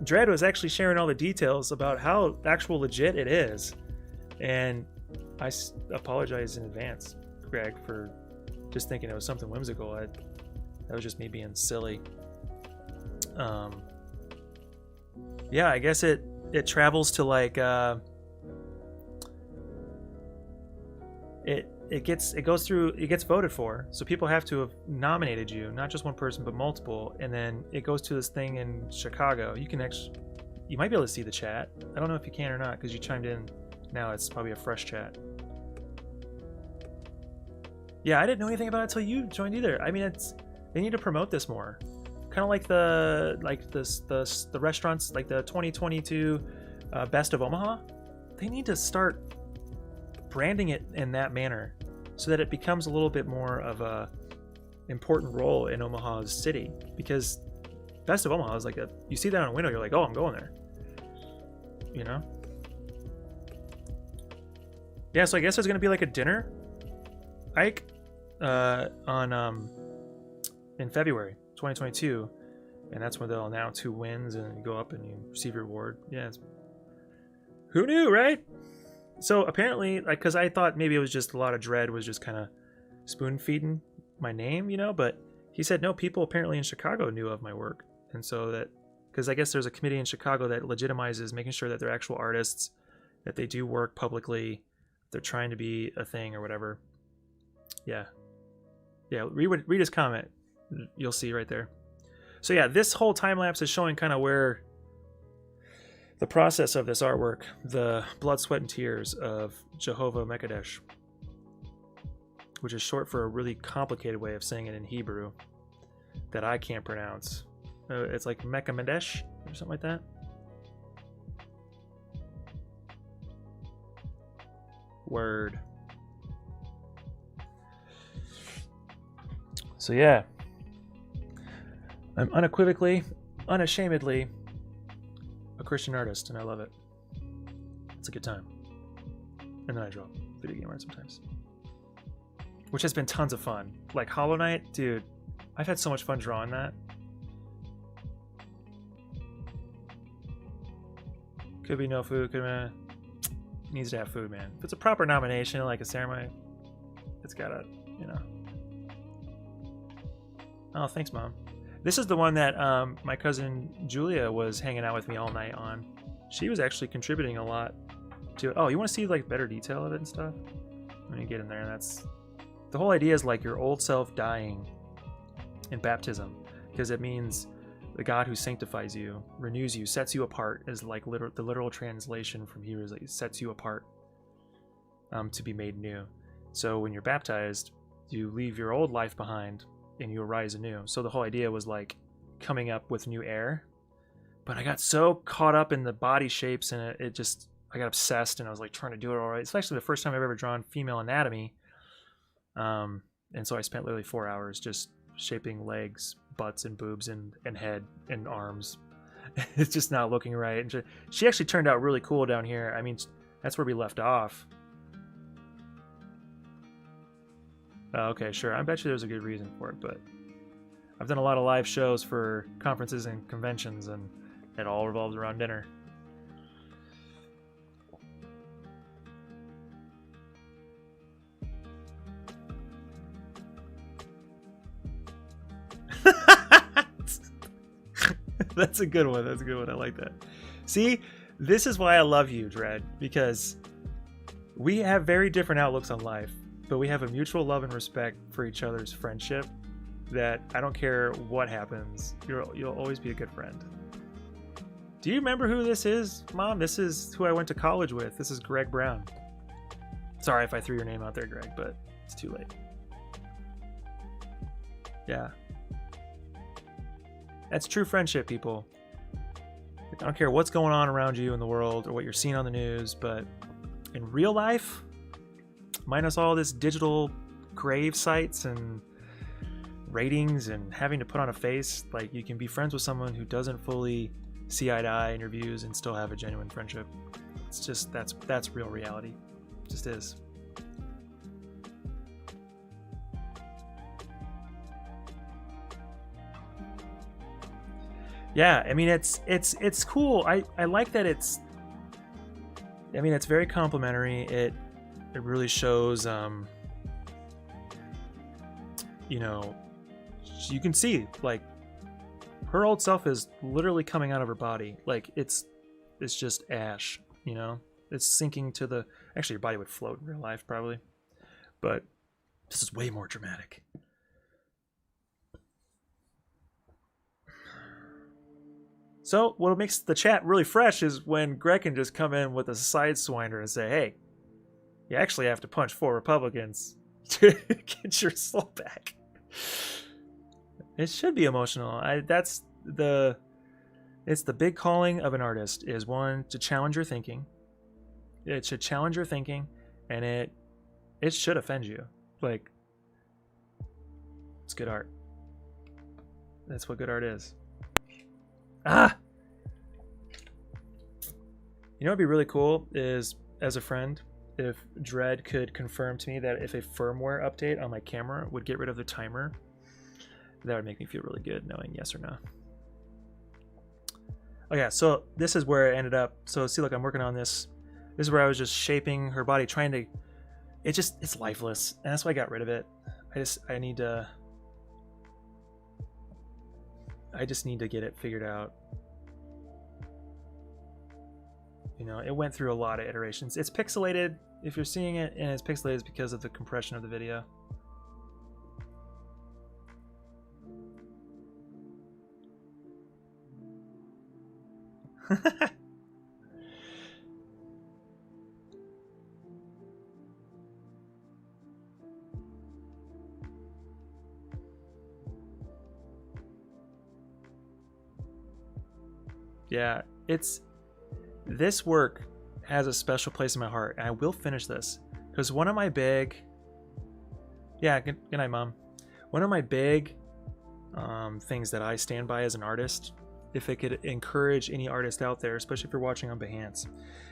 Dredd was actually sharing all the details about how actual legit it is. And I apologize in advance, Greg, for just thinking it was something whimsical. That was just me being silly. Yeah, I guess it travels to like it gets voted for, so people have to have nominated you, not just one person but multiple, and then it goes to this thing in Chicago. You might be able to see the chat. I don't know if you can or not because you chimed in. Now it's probably a fresh chat. Yeah, I didn't know anything about it until you joined either. I mean, they need to promote this more. Kind of like the restaurants, like the 2022 Best of Omaha. They need to start branding it in that manner so that it becomes a little bit more of a important role in Omaha's city. Because Best of Omaha is like you see that on a window, you're like, oh, I'm going there. You know? Yeah, so I guess there's gonna be like a dinner, Ike, in February 2022, and that's when they'll announce who wins and you go up and you receive your reward. Yeah, who knew, right? So apparently, like, because I thought maybe it was just a lot of Dredd was just kind of spoon feeding my name, you know, but he said no, people apparently in Chicago knew of my work, and so that, because I guess there's a committee in Chicago that legitimizes making sure that they're actual artists, that they do work publicly, they're trying to be a thing or whatever. Yeah, read his comment. You'll see right there. So yeah, this whole time lapse is showing kind of where the process of this artwork, the blood, sweat, and tears of Jehovah Mekadesh, which is short for a really complicated way of saying it in Hebrew that I can't pronounce. It's like Mekadesh or something like that. Word. So yeah, I'm unequivocally, unashamedly a Christian artist, and I love it. It's a good time. And then I draw video game art sometimes, which has been tons of fun. Like Hollow Knight, dude, I've had so much fun drawing that. Could be no food, needs to have food, man. If it's a proper nomination, like a ceremony, it's gotta, you know. Oh, thanks, Mom. This is the one that my cousin Julia was hanging out with me all night on. She was actually contributing a lot to it. Oh, you want to see like better detail of it and stuff? When you get in there, that's the whole idea is like your old self dying in baptism, because it means the God who sanctifies you, renews you, sets you apart, is like the literal translation from Hebrew is like sets you apart to be made new. So when you're baptized, you leave your old life behind and you arise anew. So the whole idea was like coming up with new air. But I got so caught up in the body shapes and I got obsessed and I was like trying to do it all right. It's actually the first time I've ever drawn female anatomy. And so I spent literally 4 hours just shaping legs, butts, and boobs, and head and arms. It's just not looking right. And she actually turned out really cool down here. I mean, that's where we left off. Okay, sure. I bet you there's a good reason for it, but I've done a lot of live shows for conferences and conventions, and it all revolves around dinner. That's a good one. That's a good one. I like that. See, this is why I love you, Dredd, because we have very different outlooks on life, but we have a mutual love and respect for each other's friendship that I don't care what happens, you'll always be a good friend. Do you remember who this is, Mom? This is who I went to college with. This is Greg Brown. Sorry if I threw your name out there, Greg, but it's too late. Yeah. That's true friendship, people. I don't care what's going on around you in the world or what you're seeing on the news, but in real life, minus all this digital grave sites and ratings and having to put on a face, like, you can be friends with someone who doesn't fully see eye to eye in your views and still have a genuine friendship. It's just, that's real reality. It just is. Yeah, I mean, it's cool. I like that it's, I mean, it's very complimentary. It really shows, you know, you can see, like, her old self is literally coming out of her body. Like, it's just ash, you know? It's sinking to the, actually, your body would float in real life, probably. But this is way more dramatic. So what makes the chat really fresh is when Greg can just come in with a sideswinder and say, hey, you actually have to punch 4 Republicans to get your soul back. It should be emotional. It's the big calling of an artist, is one, to challenge your thinking. It should challenge your thinking, and it should offend you. Like, it's good art. That's what good art is. Ah! You know what would be really cool is, as a friend, if Dredd could confirm to me that if a firmware update on my camera would get rid of the timer, that would make me feel really good knowing yes or no. Okay, so this is where I ended up. So see, look, I'm working on this. This is where I was just shaping her body, trying to, it's lifeless. And that's why I got rid of it. I just need to get it figured out. You know, it went through a lot of iterations. It's pixelated. If you're seeing it and it's pixelated, it's because of the compression of the video. Yeah, this work has a special place in my heart, and I will finish this because one of my big, good night, Mom. One of my big things that I stand by as an artist, if it could encourage any artist out there, especially if you're watching on Behance,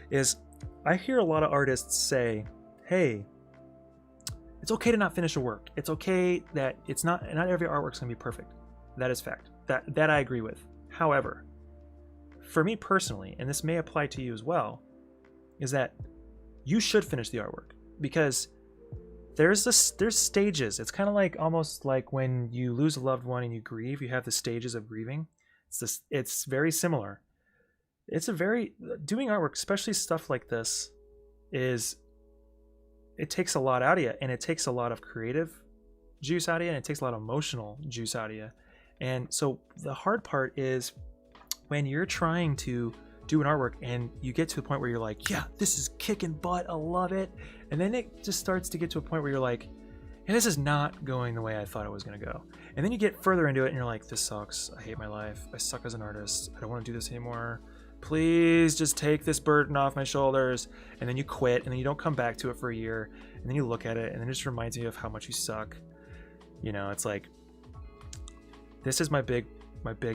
is I hear a lot of artists say, hey, it's okay to not finish a work. It's okay that it's not every artwork's gonna be perfect. That is fact. That I agree with. However, for me personally, and this may apply to you as well, is that you should finish the artwork, because there's stages. It's kind of like, almost like when you lose a loved one and you grieve, you have the stages of grieving. It's very similar. Doing artwork, especially stuff like this, it takes a lot out of you, and it takes a lot of creative juice out of you, and it takes a lot of emotional juice out of you. And so the hard part is when you're trying to do an artwork and you get to the point where you're like, yeah, this is kicking butt, I love it. And then it just starts to get to a point where you're like, yeah, this is not going the way I thought it was going to go. And then you get further into it and you're like, this sucks. I hate my life. I suck as an artist. I don't want to do this anymore. Please just take this burden off my shoulders. And then you quit, and then you don't come back to it for a year. And then you look at it, and then it just reminds you of how much you suck. You know, it's like, this is my big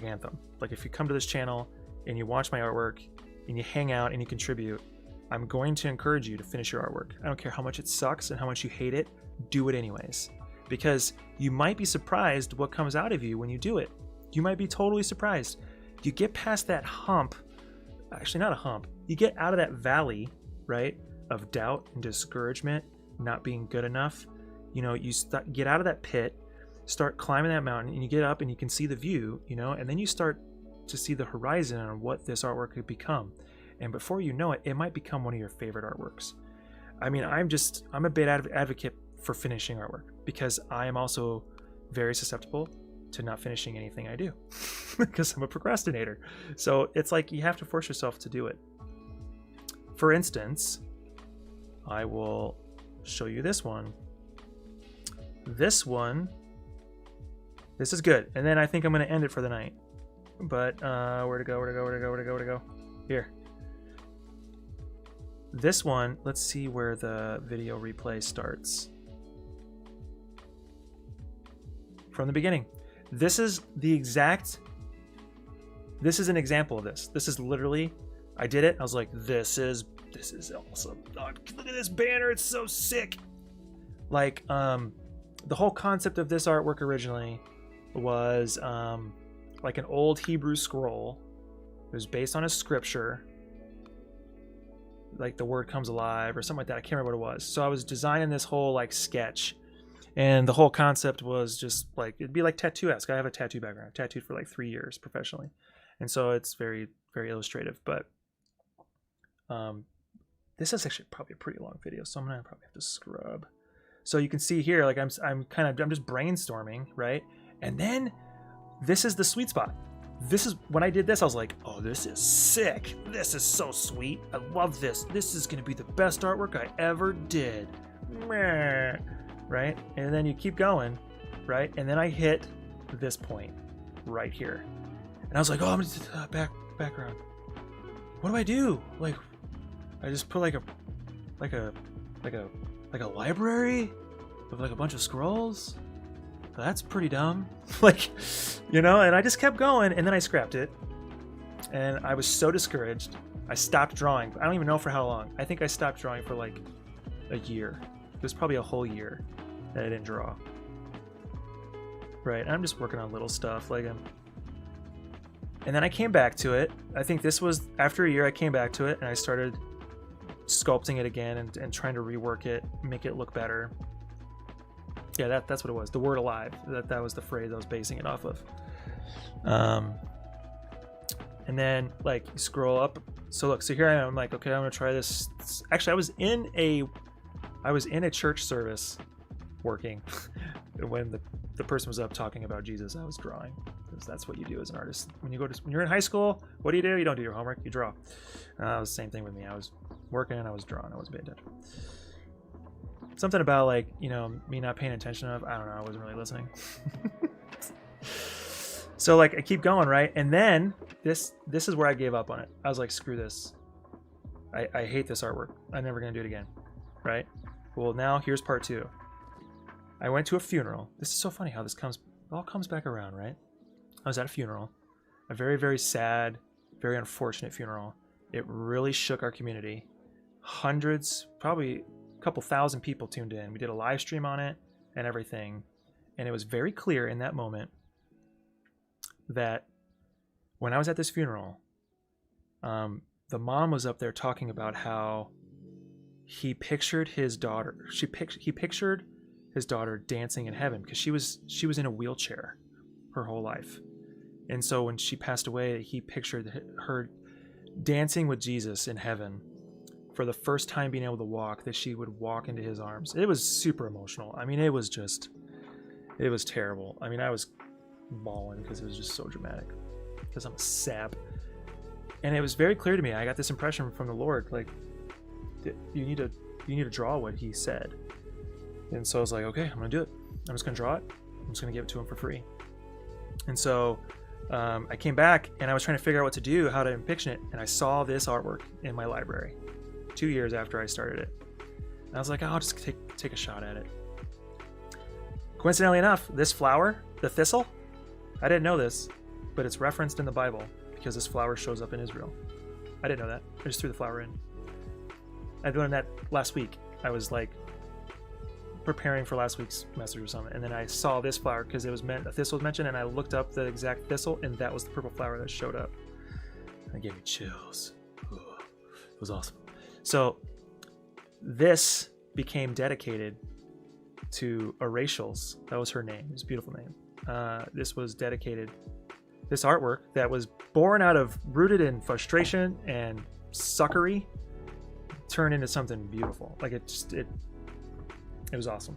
anthem. Like, if you come to this channel and you watch my artwork and you hang out and you contribute, I'm going to encourage you to finish your artwork. I don't care how much it sucks and how much you hate it, do it anyways. Because you might be surprised what comes out of you when you do it. You might be totally surprised. You get past that hump, actually not a hump, you get out of that valley, right, of doubt and discouragement, not being good enough. You know, you get out of that pit, start climbing that mountain, and you get up and you can see the view, you know, and then you start to see the horizon on what this artwork could become. And before you know it, it might become one of your favorite artworks. I mean, I'm a big advocate for finishing artwork, because I am also very susceptible to not finishing anything I do because I'm a procrastinator. So it's like, you have to force yourself to do it. For instance, I will show you this one. This is good. And then I think I'm going to end it for the night. But where to go? Here. this one, let's see where the video replay starts. From the beginning. This is an example of this. This is literally, I did it. I was like, this is awesome. Oh, look at this banner. It's so sick. Like, the whole concept of this artwork originally was like an old Hebrew scroll. It was based on a scripture, like the word comes alive or something like that. I can't remember what it was. So I was designing this whole like sketch, and the whole concept was just like, it'd be like tattoo-esque. I have a tattoo background. I've tattooed for like 3 years professionally, and so it's very, very illustrative. But this is actually probably a pretty long video, so I'm gonna probably have to scrub. So you can see here, like I'm just brainstorming, right? And then this is the sweet spot. This is when I did this, I was like, oh, this is sick. This is so sweet. I love this. This is gonna be the best artwork I ever did. Meh. Right? And then you keep going, right? And then I hit this point right here. And I was like, oh, I'm gonna do background. What do I do? Like, I just put like a library with like a bunch of scrolls. That's pretty dumb. Like, you know, and I just kept going, and then I scrapped it. And I was so discouraged. I stopped drawing. I don't even know for how long. I think I stopped drawing for like a year. It was probably a whole year that I didn't draw. Right, I'm just working on little stuff. Like, and then I came back to it. I think this was after a year. I came back to it and I started sculpting it again and trying to rework it, make it look better. Yeah, that's what it was. The word alive. That was the phrase I was basing it off of. And then like you scroll up. So look, so here I am. I'm like, okay, I'm gonna try this. Actually, I was in a church service working when the person was up talking about Jesus. I was drawing, because that's what you do as an artist. When you're in high school, what do? You don't do your homework. You draw. It was the same thing with me. I was working and I was drawing. I wasn't paying attention. Something about like, you know, me not paying attention of, I don't know, I wasn't really listening. So like I keep going, right? And then this is where I gave up on it. I was like, screw this. I hate this artwork. I'm never gonna do it again. Right? Well, now here's part 2. I went to a funeral. This is so funny how this all comes back around, right? I was at a funeral, a very, very sad, very unfortunate funeral. It really shook our community. Hundreds, probably a couple thousand people tuned in. We did a live stream on it and everything. And it was very clear in that moment that when I was at this funeral, the mom was up there talking about how he pictured his daughter. He pictured his daughter dancing in heaven, because she was in a wheelchair her whole life. And so when she passed away, he pictured her dancing with Jesus in heaven, for the first time being able to walk, that she would walk into his arms. It was super emotional. I mean, it was terrible. I mean, I was bawling because it was just so dramatic, because I'm a sap. And it was very clear to me. I got this impression from the Lord, like, you need to draw what he said. And so I was like, okay, I'm gonna do it. I'm just gonna draw it. I'm just gonna give it to him for free. And so I came back and I was trying to figure out what to do, how to depict it, and I saw this artwork in my library 2 years after I started it. And I was like, oh, I'll just take a shot at it. Coincidentally enough, this flower, the thistle, I didn't know this, but it's referenced in the Bible because this flower shows up in Israel. I didn't know that. I just threw the flower in. I learned that last week. I was like preparing for last week's message or something, and then I saw this flower because a thistle was mentioned, and I looked up the exact thistle, and that was the purple flower that showed up. That gave me chills. Ugh. It was awesome. So this became dedicated to Arachels. That was her name. It was a beautiful name. This was dedicated, this artwork that was rooted in frustration and suckery, turned into something beautiful. Like it was awesome.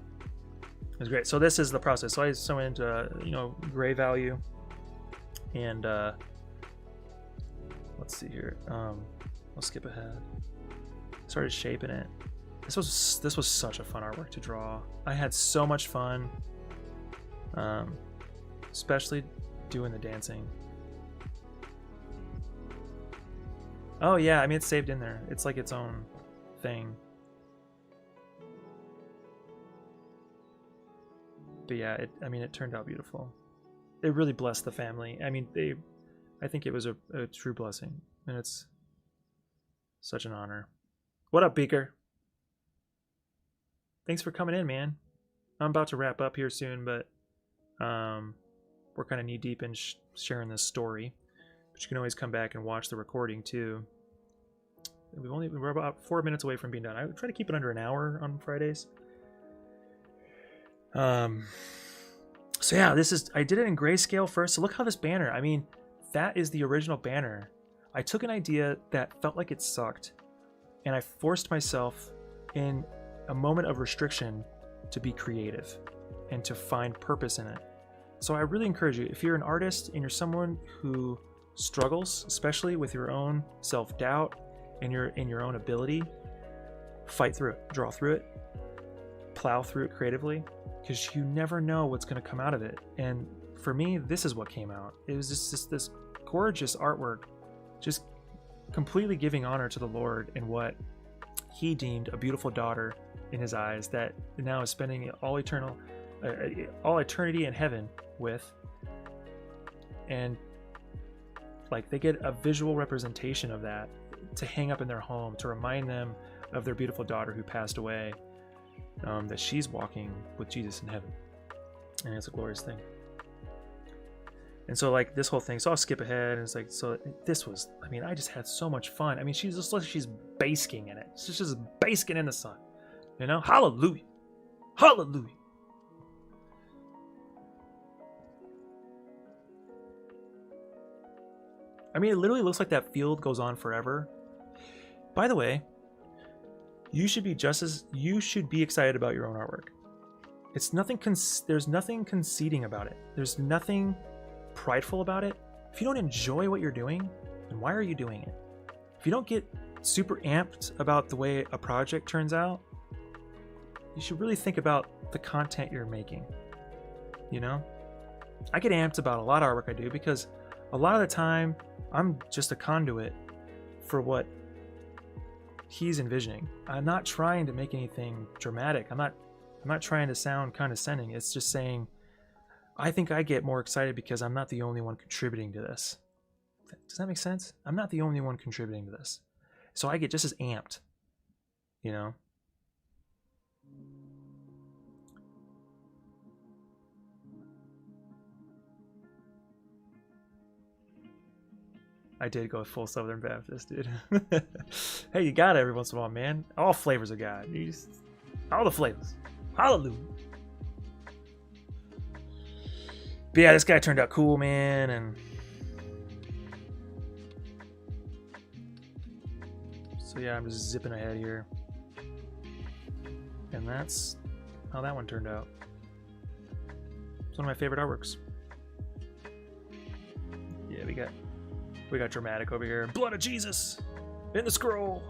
It was great. So this is the process. So I went into gray value, and let's see here. I'll skip ahead. Started shaping it. This was such a fun artwork to draw. I had so much fun, especially doing the dancing. Oh yeah, I mean, it's saved in there. It's like its own thing. But yeah, it turned out beautiful. It really blessed the family. I think it was a true blessing, and it's such an honor. What up, Beaker? Thanks for coming in, man. I'm about to wrap up here soon, but we're kind of knee deep in sharing this story. But you can always come back and watch the recording too. We're about 4 minutes away from being done. I try to keep it under an hour on Fridays. So yeah, I did it in grayscale first. So look how this banner, that is the original banner. I took an idea that felt like it sucked, and I forced myself in a moment of restriction to be creative and to find purpose in it. So I really encourage you, if you're an artist and you're someone who struggles, especially with your own self-doubt and your own ability, fight through it, draw through it, plow through it creatively, because you never know what's going to come out of it. And for me, this is what came out. It was just this gorgeous artwork, just completely giving honor to the Lord and what he deemed a beautiful daughter in his eyes that now is spending all eternity in heaven with. And like, they get a visual representation of that to hang up in their home, to remind them of their beautiful daughter who passed away, that she's walking with Jesus in heaven. And it's a glorious thing. And so like this whole thing, so I'll skip ahead, and it's like, so this was, I just had so much fun. She's just like, she's basking in it. She's just basking in the sun, hallelujah, hallelujah. It literally looks like that field goes on forever. By the way, you should be excited about your own artwork. It's nothing. There's nothing conceiting about it. There's nothing prideful about it. If you don't enjoy what you're doing, then why are you doing it? If you don't get super amped about the way a project turns out, you should really think about the content you're making. I get amped about a lot of artwork I do because a lot of the time I'm just a conduit for what he's envisioning. I'm not trying to make anything dramatic. I'm not trying to sound condescending. It's just saying, I think I get more excited because I'm not the only one contributing to this. Does that make sense? I'm not the only one contributing to this. So I get just as amped, I did go full Southern Baptist, dude. Hey, you got it every once in a while, man. All flavors of God. All the flavors. Hallelujah. But yeah, this guy turned out cool, man, and so yeah, I'm just zipping ahead here. And that's how that one turned out. It's one of my favorite artworks. Yeah, we got dramatic over here. Blood of Jesus in the scroll.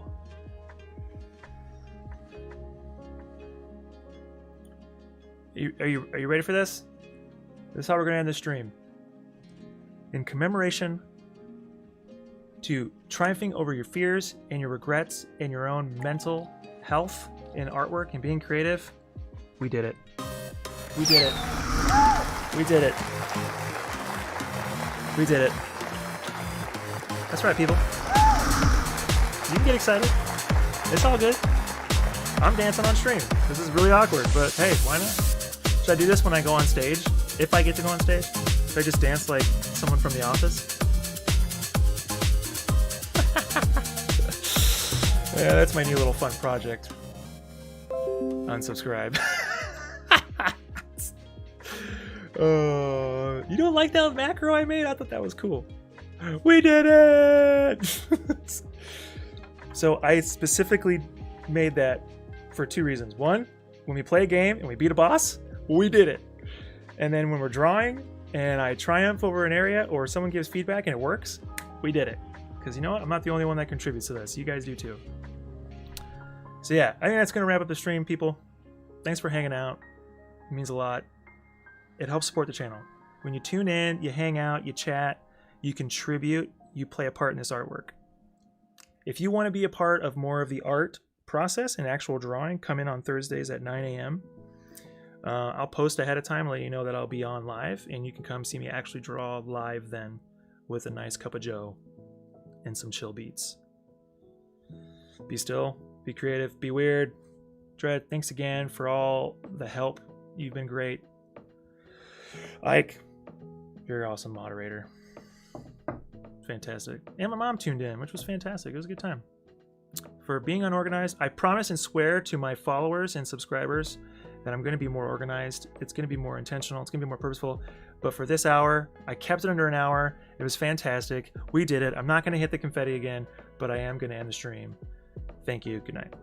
Are you ready for this? This is how we're going to end the stream. In commemoration to triumphing over your fears and your regrets and your own mental health in artwork and being creative, we did it. We did it. We did it. We did it. That's right, people. You can get excited. It's all good. I'm dancing on stream. This is really awkward, but hey, why not? Should I do this when I go on stage? If I get to go on stage? Should I just dance like someone from The Office? Yeah, that's my new little fun project. Unsubscribe. You don't like that macro I made? I thought that was cool. We did it! So I specifically made that for two reasons. One, when we play a game and we beat a boss, we did it. And then when we're drawing and I triumph over an area or someone gives feedback and it works, we did it. Because you know what? I'm not the only one that contributes to this. You guys do too. So yeah, I think that's going to wrap up the stream, people. Thanks for hanging out. It means a lot. It helps support the channel. When you tune in, you hang out, you chat, you contribute, you play a part in this artwork. If you want to be a part of more of the art process and actual drawing come in on Thursdays at 9 a.m. I'll post ahead of time, let you know that I'll be on live, and you can come see me actually draw live then with a nice cup of joe and some chill beats. Be still, be creative, be weird. Dread, thanks again for all the help. You've been great. Ike, you're an awesome moderator. Fantastic. And my mom tuned in, which was fantastic. It was a good time. For being unorganized, I promise and swear to my followers and subscribers that I'm going to be more organized. It's going to be more intentional. It's going to be more purposeful. But for this hour, I kept it under an hour. It was fantastic. We did it. I'm not going to hit the confetti again, but I am going to end the stream. Thank you. Good night.